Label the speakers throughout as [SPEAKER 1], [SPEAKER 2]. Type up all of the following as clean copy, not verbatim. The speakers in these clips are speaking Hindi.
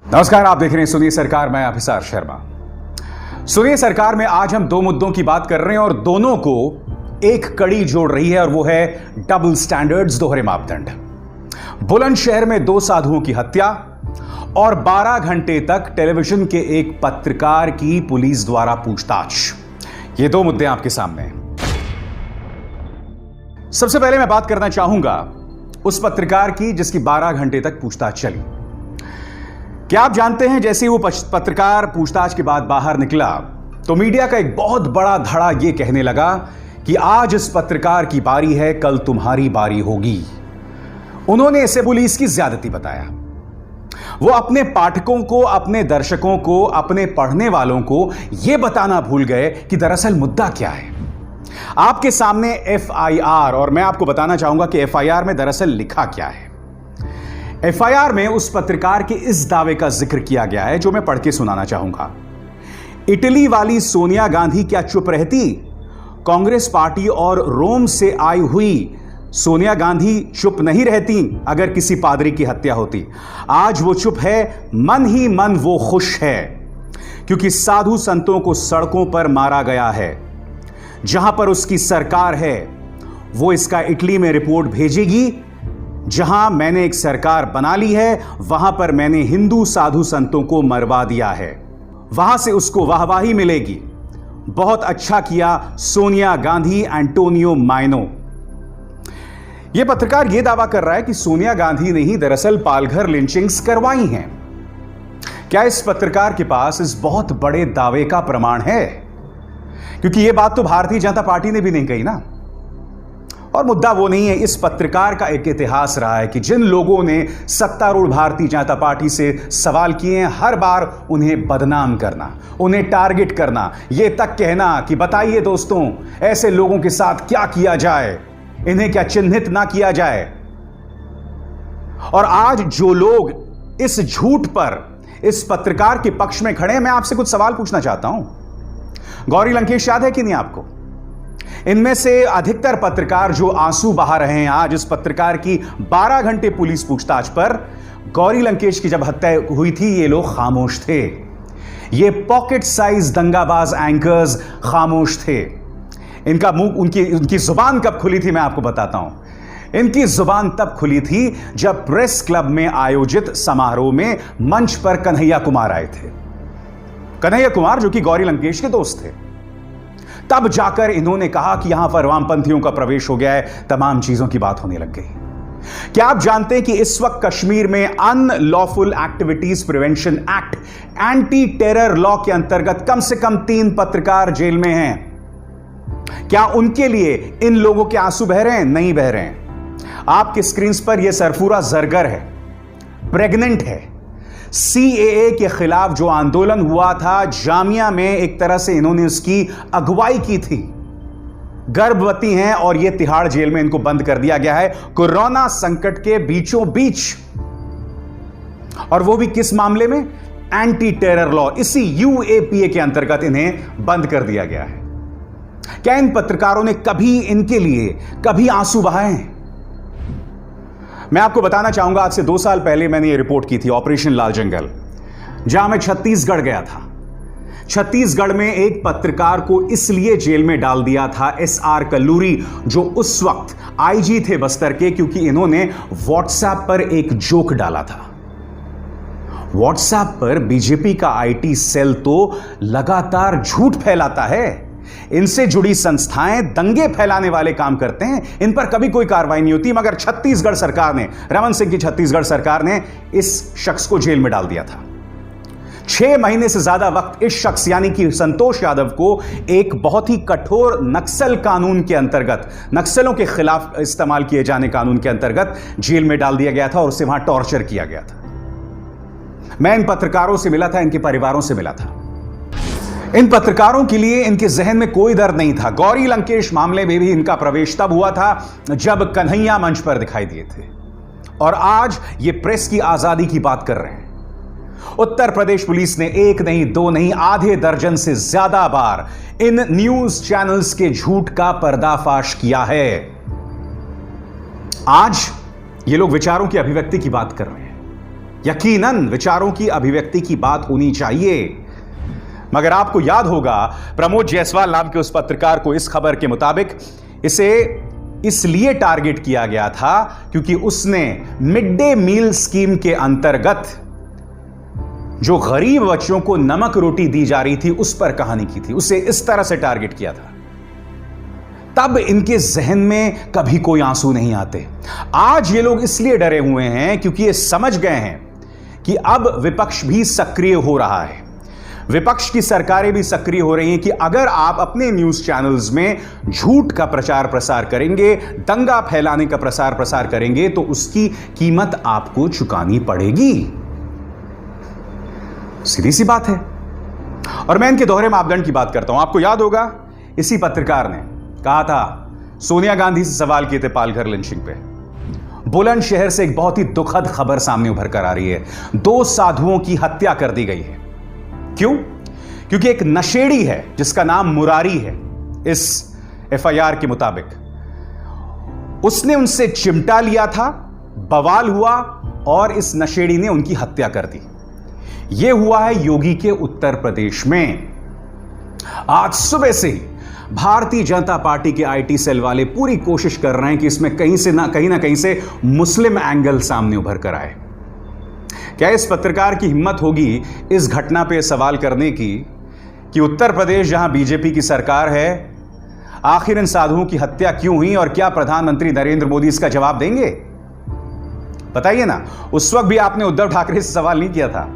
[SPEAKER 1] नमस्कार, आप देख रहे हैं सुनिए सरकार। मैं अभिसार शर्मा। सुनिए सरकार में आज हम दो मुद्दों की बात कर रहे हैं और दोनों को एक कड़ी जोड़ रही है और वो है डबल स्टैंडर्ड्स, दोहरे मापदंड। बुलंदशहर में दो साधुओं की हत्या और 12 घंटे तक टेलीविजन के एक पत्रकार की पुलिस द्वारा पूछताछ। ये दो मुद्दे आपके सामने हैं। सबसे पहले मैं बात करना चाहूंगा उस पत्रकार की जिसकी 12 घंटे तक पूछताछ चली। क्या आप जानते हैं, जैसे ही वो पत्रकार पूछताछ के बाद बाहर निकला तो मीडिया का एक बहुत बड़ा धड़ा यह कहने लगा कि आज इस पत्रकार की बारी है, कल तुम्हारी बारी होगी। उन्होंने इसे पुलिस की ज्यादती बताया। वो अपने पाठकों को, अपने दर्शकों को, अपने पढ़ने वालों को यह बताना भूल गए कि दरअसल मुद्दा क्या है। आपके सामने एफआईआर, और मैं आपको बताना चाहूंगा कि एफआईआर में दरअसल लिखा क्या है। एफआईआर में उस पत्रकार के इस दावे का जिक्र किया गया है जो मैं पढ़ के सुनाना चाहूंगा। इटली वाली सोनिया गांधी क्या चुप रहती? कांग्रेस पार्टी और रोम से आई हुई सोनिया गांधी चुप नहीं रहती अगर किसी पादरी की हत्या होती। आज वो चुप है, मन ही मन वो खुश है, क्योंकि साधु संतों को सड़कों पर मारा गया है। जहां पर उसकी सरकार है वो इसका इटली में रिपोर्ट भेजेगी। जहां मैंने एक सरकार बना ली है वहां पर मैंने हिंदू साधु संतों को मरवा दिया है, वहां से उसको वाहवाही मिलेगी। बहुत अच्छा किया सोनिया गांधी, एंटोनियो माइनो। यह पत्रकार यह दावा कर रहा है कि सोनिया गांधी ने ही दरअसल पालघर लिंचिंग्स करवाई हैं। क्या इस पत्रकार के पास इस बहुत बड़े दावे का प्रमाण है? क्योंकि यह बात तो भारतीय जनता पार्टी ने भी नहीं कही ना। और मुद्दा वो नहीं है, इस पत्रकार का एक इतिहास रहा है कि जिन लोगों ने सत्तारूढ़ भारतीय जनता पार्टी से सवाल किए हैं, हर बार उन्हें बदनाम करना, उन्हें टारगेट करना, यह तक कहना कि बताइए दोस्तों ऐसे लोगों के साथ क्या किया जाए, इन्हें क्या चिन्हित ना किया जाए। और आज जो लोग इस झूठ पर इस पत्रकार के पक्ष में खड़े हैं, मैं आपसे कुछ सवाल पूछना चाहता हूं। गौरी लंकेश याद है कि नहीं आपको? इनमें से अधिकतर पत्रकार जो आंसू बहा रहे हैं आज इस पत्रकार की 12 घंटे पुलिस पूछताछ पर, गौरी लंकेश की जब हत्या हुई थी ये लोग खामोश थे। ये पॉकेट साइज दंगाबाज एंकर्स खामोश थे। इनका मुंह, उनकी जुबान कब खुली थी मैं आपको बताता हूं। इनकी जुबान तब खुली थी जब प्रेस क्लब में आयोजित समारोह में मंच पर कन्हैया कुमार आए थे। कन्हैया कुमार जो कि गौरी लंकेश के दोस्त थे। तब जाकर इन्होंने कहा कि यहां पर वामपंथियों का प्रवेश हो गया है, तमाम चीजों की बात होने लग गई। क्या आप जानते हैं कि इस वक्त कश्मीर में unlawful activities prevention act, anti terror law के अंतर्गत कम से कम 3 पत्रकार जेल में हैं। क्या उनके लिए इन लोगों के आंसू बह रहे हैं? नहीं बह रहे हैं। आपके स्क्रीन पर यह सरफूरा जरगर है, प्रेग्नेंट है। सीएए के खिलाफ जो आंदोलन हुआ था जामिया में, एक तरह से इन्होंने उसकी अगुवाई की थी। गर्भवती हैं और यह तिहाड़ जेल में इनको बंद कर दिया गया है कोरोना संकट के बीचों बीच। और वो भी किस मामले में? एंटी टेरर लॉ, इसी यूएपीए के अंतर्गत इन्हें बंद कर दिया गया है। क्या इन पत्रकारों ने कभी इनके लिए कभी आंसू बहाए हैं? मैं आपको बताना चाहूंगा, आज से 2 साल पहले मैंने ये रिपोर्ट की थी, ऑपरेशन लाल जंगल, जहां मैं छत्तीसगढ़ गया था। छत्तीसगढ़ में एक पत्रकार को इसलिए जेल में डाल दिया था एसआर कल्लूरी, जो उस वक्त आईजी थे बस्तर के, क्योंकि इन्होंने व्हाट्सएप पर एक जोक डाला था। व्हाट्सएप पर बीजेपी का आईटी सेल तो लगातार झूठ फैलाता है। इनसे जुड़ी संस्थाएं दंगे फैलाने वाले काम करते हैं, इन पर कभी कोई कार्रवाई नहीं होती। मगर छत्तीसगढ़ सरकार ने, रमन सिंह की छत्तीसगढ़ सरकार ने इस शख्स को जेल में डाल दिया था। 6 महीने से ज्यादा वक्त इस शख्स यानी कि संतोष यादव को एक बहुत ही कठोर नक्सल कानून के अंतर्गत, नक्सलों के खिलाफ इस्तेमाल किए जाने कानून के अंतर्गत जेल में डाल दिया गया था और उसे वहां टॉर्चर किया गया था। मैं इन पत्रकारों से मिला था, इनके परिवारों से मिला था। इन पत्रकारों के लिए इनके जहन में कोई दर्द नहीं था। गौरी लंकेश मामले में भी इनका प्रवेश तब हुआ था जब कन्हैया मंच पर दिखाई दिए थे, और आज ये प्रेस की आजादी की बात कर रहे हैं। उत्तर प्रदेश पुलिस ने 1 नहीं 2 नहीं आधे दर्जन से ज्यादा बार इन न्यूज चैनल्स के झूठ का पर्दाफाश किया है। आज ये लोग विचारों की अभिव्यक्ति की बात कर रहे हैं। यकीनन विचारों की अभिव्यक्ति की बात होनी चाहिए। मगर आपको याद होगा, प्रमोद जायसवाल नाम के उस पत्रकार को इस खबर के मुताबिक इसे इसलिए टारगेट किया गया था क्योंकि उसने मिड डे मील स्कीम के अंतर्गत जो गरीब बच्चों को नमक रोटी दी जा रही थी उस पर कहानी की थी, उसे इस तरह से टारगेट किया था। तब इनके जहन में कभी कोई आंसू नहीं आते। आज ये लोग इसलिए डरे हुए हैं क्योंकि ये समझ गए हैं कि अब विपक्ष भी सक्रिय हो रहा है, विपक्ष की सरकारें भी सक्रिय हो रही हैं कि अगर आप अपने न्यूज चैनल्स में झूठ का प्रचार प्रसार करेंगे, दंगा फैलाने का प्रसार प्रसार करेंगे, तो उसकी कीमत आपको चुकानी पड़ेगी। सीधी सी बात है। और मैं इनके दोहरे मापदंड की बात करता हूं। आपको याद होगा, इसी पत्रकार ने कहा था, सोनिया गांधी से सवाल किए थे पालघर लिंचिंग पे। बुलंदशहर से एक बहुत ही दुखद खबर सामने उभर कर आ रही है। 2 साधुओं की हत्या कर दी गई है। क्यों? क्योंकि एक नशेड़ी है जिसका नाम मुरारी है, इस एफआईआर के मुताबिक उसने उनसे चिमटा लिया था, बवाल हुआ और इस नशेड़ी ने उनकी हत्या कर दी। यह हुआ है योगी के उत्तर प्रदेश में। आज सुबह से ही भारतीय जनता पार्टी के आईटी सेल वाले पूरी कोशिश कर रहे हैं कि इसमें कहीं ना कहीं से मुस्लिम एंगल सामने उभर कर आए। क्या इस पत्रकार की हिम्मत होगी इस घटना पे सवाल करने की कि उत्तर प्रदेश जहां बीजेपी की सरकार है, आखिर इन साधुओं की हत्या क्यों हुई और क्या प्रधानमंत्री नरेंद्र मोदी इसका जवाब देंगे? बताइए ना। उस वक्त भी आपने उद्धव ठाकरे से सवाल नहीं किया था।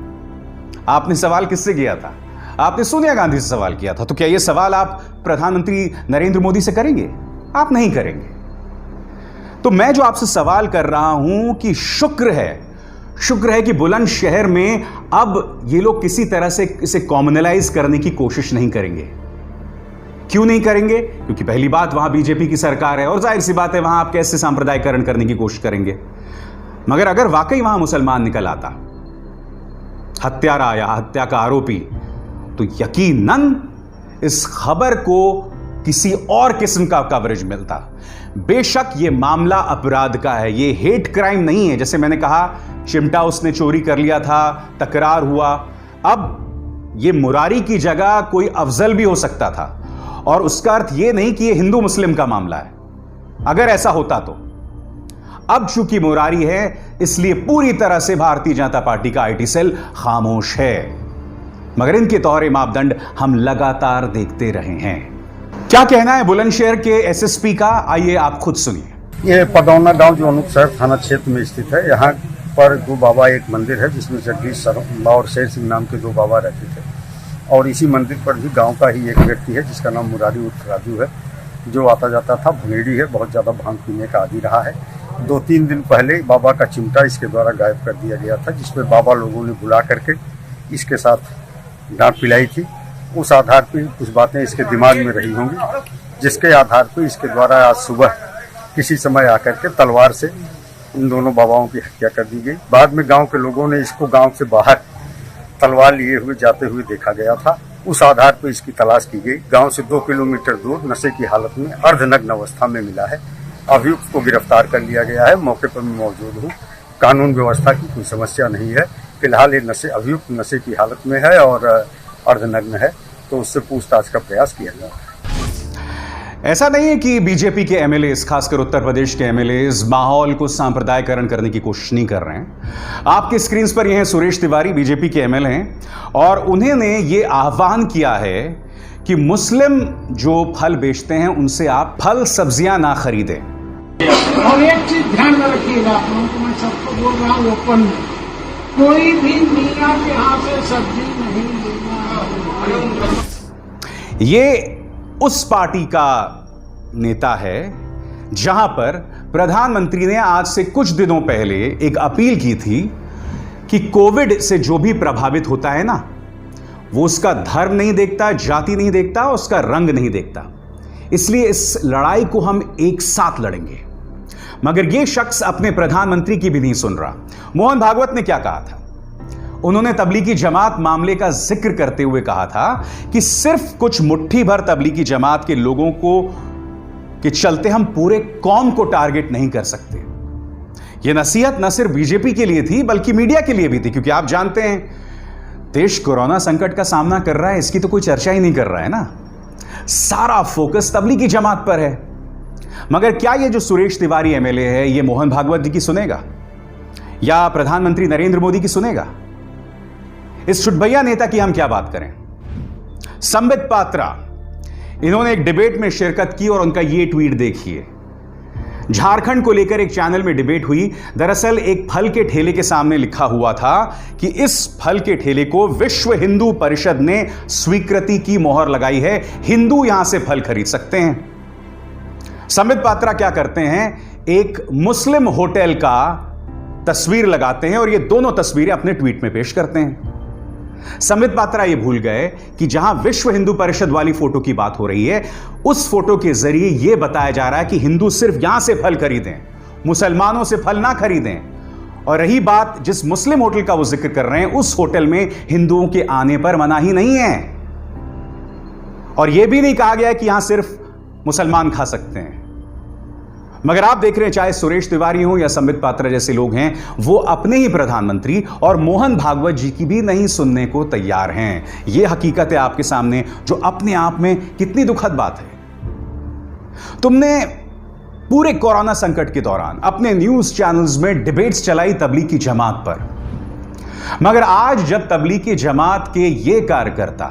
[SPEAKER 1] आपने सवाल किससे किया था? आपने सोनिया गांधी से सवाल किया था। तो क्या यह सवाल आप प्रधानमंत्री नरेंद्र मोदी से करेंगे? आप नहीं करेंगे। तो मैं जो आपसे सवाल कर रहा हूं कि शुक्र है कि बुलंदशहर में अब ये लोग किसी तरह से इसे कॉमनलाइज करने की कोशिश नहीं करेंगे। क्यों नहीं करेंगे? क्योंकि पहली बात, वहां बीजेपी की सरकार है और जाहिर सी बात है वहां आप कैसे सांप्रदायिकरण करने की कोशिश करेंगे। मगर अगर वाकई वहां मुसलमान निकल आता, हत्यारा या हत्या का आरोपी, तो यकीनन इस खबर को किसी और किस्म का कवरेज मिलता। बेशक यह मामला अपराध का है, यह हेट क्राइम नहीं है। जैसे मैंने कहा, चिमटा उसने चोरी कर लिया था, तकरार हुआ। अब यह मुरारी की जगह कोई अफजल भी हो सकता था और उसका अर्थ यह नहीं कि यह हिंदू मुस्लिम का मामला है। अगर ऐसा होता तो अब चूंकि मुरारी है इसलिए पूरी तरह से भारतीय जनता पार्टी का आईटी सेल खामोश है। मगर इनके तौरे मापदंड हम लगातार देखते रहे हैं। क्या कहना है बुलंदशहर के एसएसपी का, आइए आप खुद सुनिए।
[SPEAKER 2] ये पडौना गांव जो अनूपशहर थाना क्षेत्र में स्थित है, यहाँ पर 2 बाबा एक मंदिर है जिसमें जगदीश शर्मा और शेर सिंह नाम के 2 बाबा रहते थे। और इसी मंदिर पर भी गांव का ही एक व्यक्ति है जिसका नाम मुरारी उर्फ राजू है, जो आता जाता था, भंगेड़ी है, बहुत ज़्यादा भांग पीने का आदी रहा है। 2-3 दिन पहले बाबा का चिमटा इसके द्वारा गायब कर दिया गया था, जिसमें बाबा लोगों ने बुला करके इसके साथ डांट पिलाई थी। उस आधार पर कुछ बातें इसके दिमाग में रही होंगी, जिसके आधार पर इसके द्वारा आज सुबह किसी समय आकर के तलवार से इन दोनों बाबाओं की हत्या कर दी गई। बाद में गांव के लोगों ने इसको गांव से बाहर तलवार लिए हुए जाते हुए देखा गया था। उस आधार पर इसकी तलाश की गई। गांव से 2 किलोमीटर दूर नशे की हालत में अर्धनग्न अवस्था में मिला है। अभियुक्त को गिरफ्तार कर लिया गया है। मौके पर मैं मौजूद हूँ। कानून व्यवस्था की कोई समस्या नहीं है। फिलहाल ये अभियुक्त नशे की हालत में है और अर्धनग्न है, तो उससे पूछताछ का प्रयास किया जा रहा है।
[SPEAKER 1] ऐसा नहीं है कि बीजेपी के एमएलएज, खासकर उत्तर प्रदेश के एमएलएज, माहौल को सांप्रदायिकरण करने की कोशिश नहीं कर रहे हैं। आपके स्क्रीन पर ये हैं सुरेश तिवारी, बीजेपी के एमएलए हैं, और उन्होंने ये आह्वान किया है कि मुस्लिम जो फल बेचते हैं उनसे आप फल सब्जियां ना खरीदें।
[SPEAKER 3] और एक चीज ध्यान में रखिएगा, आप लोगों को मैं सबको बोल रहा हूँ ओपन में, कोई भी मियां के यहाँ से सब्जी नहीं लेना।
[SPEAKER 1] ये उस पार्टी का नेता है जहां पर प्रधानमंत्री ने आज से कुछ दिनों पहले एक अपील की थी कि कोविड से जो भी प्रभावित होता है ना, वो उसका धर्म नहीं देखता, जाति नहीं देखता, उसका रंग नहीं देखता। इसलिए इस लड़ाई को हम एक साथ लड़ेंगे। मगर यह शख्स अपने प्रधानमंत्री की भी नहीं सुन रहा। मोहन भागवत ने क्या कहा था? उन्होंने तबलीगी जमात मामले का जिक्र करते हुए कहा था कि सिर्फ कुछ मुट्ठी भर तबलीगी जमात के लोगों को के चलते हम पूरे कौम को टारगेट नहीं कर सकते। यह नसीहत न सिर्फ बीजेपी के लिए थी बल्कि मीडिया के लिए भी थी, क्योंकि आप जानते हैं देश कोरोना संकट का सामना कर रहा है, इसकी तो कोई चर्चा ही नहीं कर रहा है ना। सारा फोकस तबलीगी जमात पर है। मगर क्या ये जो सुरेश तिवारी एमएलए है ये मोहन भागवत जी की सुनेगा या प्रधानमंत्री नरेंद्र मोदी की सुनेगा? इस चुटभैया नेता की हम क्या बात करें। संबित पात्रा, इन्होंने एक डिबेट में शिरकत की और उनका ये ट्वीट देखिए। झारखंड को लेकर एक चैनल में डिबेट हुई। दरअसल एक फल के ठेले के सामने लिखा हुआ था कि इस फल के ठेले को विश्व हिंदू परिषद ने स्वीकृति की मोहर लगाई है, हिंदू यहां से फल खरीद सकते हैं। संबित पात्रा क्या करते हैं, एक मुस्लिम होटल का तस्वीर लगाते हैं और ये दोनों तस्वीरें अपने ट्वीट में पेश करते हैं। संबित पात्रा ये भूल गए कि जहां विश्व हिंदू परिषद वाली फोटो की बात हो रही है, उस फोटो के जरिए यह बताया जा रहा है कि हिंदू सिर्फ यहां से फल खरीदें, मुसलमानों से फल ना खरीदें। और रही बात जिस मुस्लिम होटल का वो जिक्र कर रहे हैं, उस होटल में हिंदुओं के आने पर मनाही नहीं है और यह भी नहीं कहा गया कि यहां सिर्फ मुसलमान खा सकते हैं। मगर आप देख रहे हैं, चाहे सुरेश तिवारी हो या संबित पात्रा जैसे लोग हैं, वो अपने ही प्रधानमंत्री और मोहन भागवत जी की भी नहीं सुनने को तैयार हैं। यह हकीकत है आपके सामने, जो अपने आप में कितनी दुखद बात है। तुमने पूरे कोरोना संकट के दौरान अपने न्यूज चैनल्स में डिबेट्स चलाई तबलीगी जमात पर, मगर आज जब तबलीगी जमात के ये कार्यकर्ता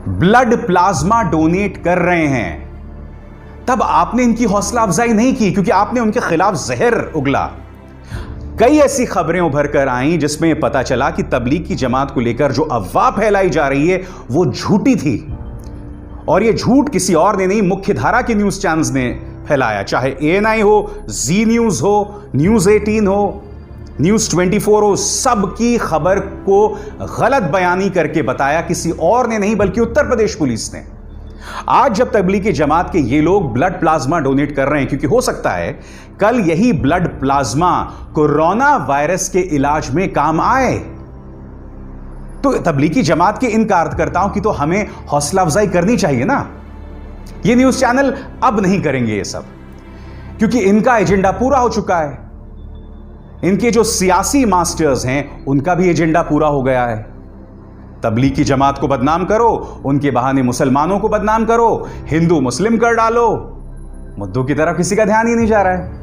[SPEAKER 1] ब्लड प्लाज्मा डोनेट कर रहे हैं, तब आपने इनकी हौसला अफजाई नहीं की, क्योंकि आपने उनके खिलाफ जहर उगला। कई ऐसी खबरें उभर कर आईं जिसमें यह पता चला कि तबलीगी जमात को लेकर जो अफवाह फैलाई जा रही है वो झूठी थी और यह झूठ किसी और ने नहीं, मुख्यधारा के न्यूज चैनल्स ने फैलाया। चाहे ANI हो, जी न्यूज हो, न्यूज 18 हो, न्यूज 24 हो, सबकी खबर को गलत बयानी करके बताया किसी और ने नहीं बल्कि उत्तर प्रदेश पुलिस ने। आज जब तबलीगी जमात के ये लोग ब्लड प्लाज्मा डोनेट कर रहे हैं, क्योंकि हो सकता है कल यही ब्लड प्लाज्मा कोरोना वायरस के इलाज में काम आए, तो तबलीगी जमात के इन कार्यकर्ताओं की तो हमें हौसला अफजाई करनी चाहिए ना। ये न्यूज चैनल अब नहीं करेंगे ये सब, क्योंकि इनका एजेंडा पूरा हो चुका है। इनके जो सियासी मास्टर्स हैं उनका भी एजेंडा पूरा हो गया है। तबलीगी जमात को बदनाम करो, उनके बहाने मुसलमानों को बदनाम करो, हिंदू मुस्लिम कर डालो, मुद्दों की तरफ किसी का ध्यान ही नहीं जा रहा है।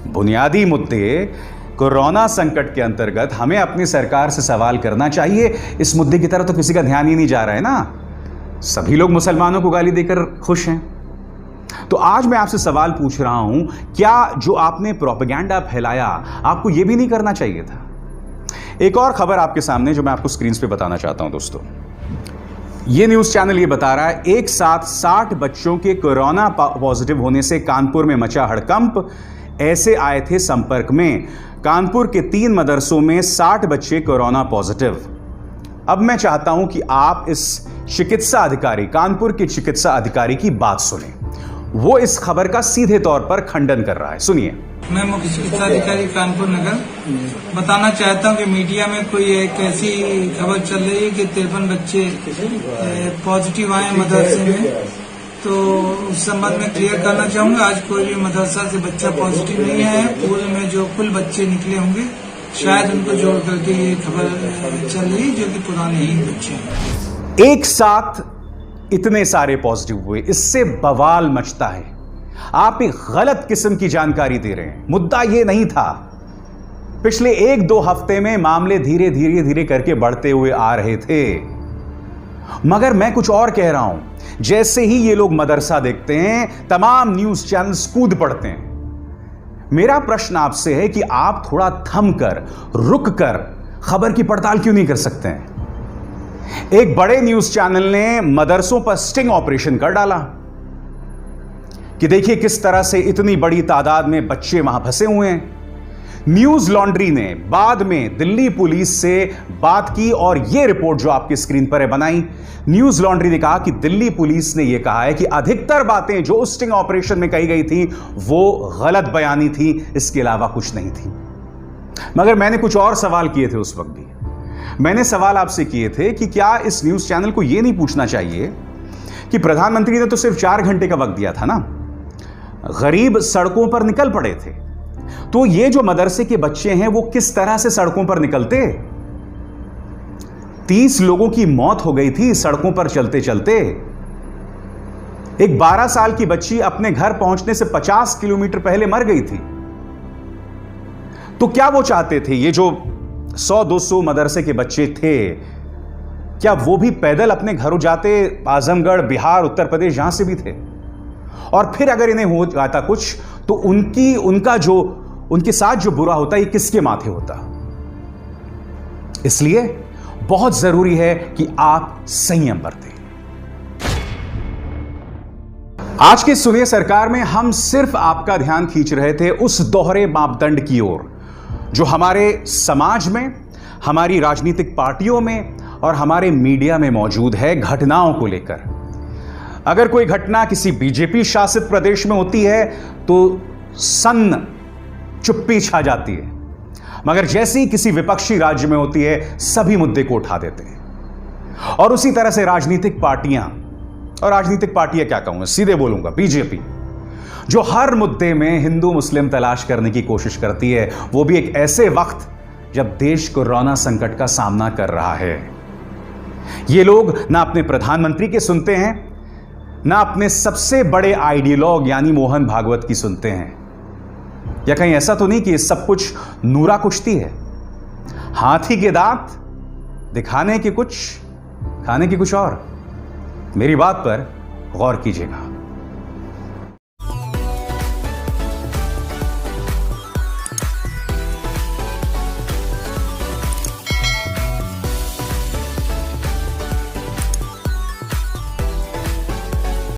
[SPEAKER 1] बुनियादी मुद्दे कोरोना संकट के अंतर्गत हमें अपनी सरकार से सवाल करना चाहिए, इस मुद्दे की तरफ तो किसी का ध्यान ही नहीं जा रहा है ना। सभी लोग मुसलमानों को गाली देकर खुश हैं। तो आज मैं आपसे सवाल पूछ रहा हूं, क्या जो आपने प्रोपेगेंडा फैलाया आपको यह भी नहीं करना चाहिए था? एक और खबर आपके सामने जो मैं आपको स्क्रीन पे बताना चाहता हूं दोस्तों। यह न्यूज चैनल यह बता रहा है, एक साथ 60 बच्चों के कोरोना पॉजिटिव होने से कानपुर में मचा हड़कंप। ऐसे आए थे संपर्क में। कानपुर के 3 मदरसों में 60 बच्चे कोरोना पॉजिटिव। अब मैं चाहता हूं कि आप इस चिकित्सा अधिकारी, कानपुर के चिकित्सा अधिकारी की बात सुनें। वो इस खबर का सीधे तौर पर खंडन कर रहा है, सुनिए।
[SPEAKER 4] मैं मुख्य चिकित्सा अधिकारी कानपुर नगर बताना चाहता हूं कि मीडिया में कोई एक ऐसी खबर चल रही है कि 53 बच्चे पॉजिटिव आए मदरसे में, तो उस संबंध में क्लियर करना चाहूंगा। आज कोई भी मदरसा से बच्चा पॉजिटिव नहीं आया है। पूरे में जो कुल बच्चे निकले होंगे शायद उनको जोड़ करके ये खबर चल रही, जो कि पुराने ही बच्चे हैं।
[SPEAKER 1] एक साथ इतने सारे पॉजिटिव हुए, इससे बवाल मचता है। आप एक गलत किस्म की जानकारी दे रहे हैं। मुद्दा यह नहीं था। पिछले 1-2 हफ्ते में मामले धीरे धीरे करके बढ़ते हुए आ रहे थे, मगर मैं कुछ और कह रहा हूं। जैसे ही ये लोग मदरसा देखते हैं, तमाम न्यूज चैनल्स कूद पड़ते हैं। मेरा प्रश्न आपसे है कि आप थोड़ा थम कर, रुक कर खबर की पड़ताल क्यों नहीं कर सकते हैं? एक बड़े न्यूज चैनल ने मदरसों पर स्टिंग ऑपरेशन कर डाला कि देखिए किस तरह से इतनी बड़ी तादाद में बच्चे वहां फंसे हुए हैं। न्यूज लॉन्ड्री ने बाद में दिल्ली पुलिस से बात की और यह रिपोर्ट जो आपकी स्क्रीन पर है बनाई। न्यूज लॉन्ड्री ने कहा कि दिल्ली पुलिस ने यह कहा है कि अधिकतर बातें जो उस स्टिंग ऑपरेशन में कही गई थी वो गलत बयानी थी, इसके अलावा कुछ नहीं थी। मगर मैंने कुछ और सवाल किए थे उस वक्त भी। मैंने सवाल आपसे किए थे कि क्या इस न्यूज चैनल को यह नहीं पूछना चाहिए कि प्रधानमंत्री ने तो सिर्फ 4 घंटे का वक्त दिया था ना, गरीब सड़कों पर निकल पड़े थे। तो ये जो मदरसे के बच्चे हैं वो किस तरह से सड़कों पर निकलते? 30 लोगों की मौत हो गई थी सड़कों पर चलते चलते। एक 12 साल की बच्ची अपने घर पहुंचने से 50 किलोमीटर पहले मर गई थी। तो क्या वो चाहते थे, ये जो 100-200 मदरसे के बच्चे थे, क्या वो भी पैदल अपने घरों जाते? आजमगढ़, बिहार, उत्तर प्रदेश, जहां से भी थे। और फिर अगर इन्हें हो जाता कुछ तो उनके साथ जो बुरा होता, ये किसके माथे होता? इसलिए बहुत जरूरी है कि आप संयम बरतें। आज के सुनिए सरकार में हम सिर्फ आपका ध्यान खींच रहे थे उस दोहरे मापदंड की ओर जो हमारे समाज में, हमारी राजनीतिक पार्टियों में और हमारे मीडिया में मौजूद है घटनाओं को लेकर। अगर कोई घटना किसी बीजेपी शासित प्रदेश में होती है तो सन्न चुप्पी छा जाती है, मगर जैसे ही किसी विपक्षी राज्य में होती है सभी मुद्दे को उठा देते हैं। और उसी तरह से राजनीतिक पार्टियां क्या कहूंगा, सीधे बोलूंगा बीजेपी, जो हर मुद्दे में हिंदू मुस्लिम तलाश करने की कोशिश करती है, वो भी एक ऐसे वक्त जब देश कोरोना संकट का सामना कर रहा है। ये लोग ना अपने प्रधानमंत्री के सुनते हैं, ना अपने सबसे बड़े आइडियोलॉग यानी मोहन भागवत की सुनते हैं। या कहीं ऐसा तो नहीं कि ये सब कुछ नूरा कुश्ती है? हाथी के दांत दिखाने के कुछ, खाने की कुछ और। मेरी बात पर गौर कीजिएगा।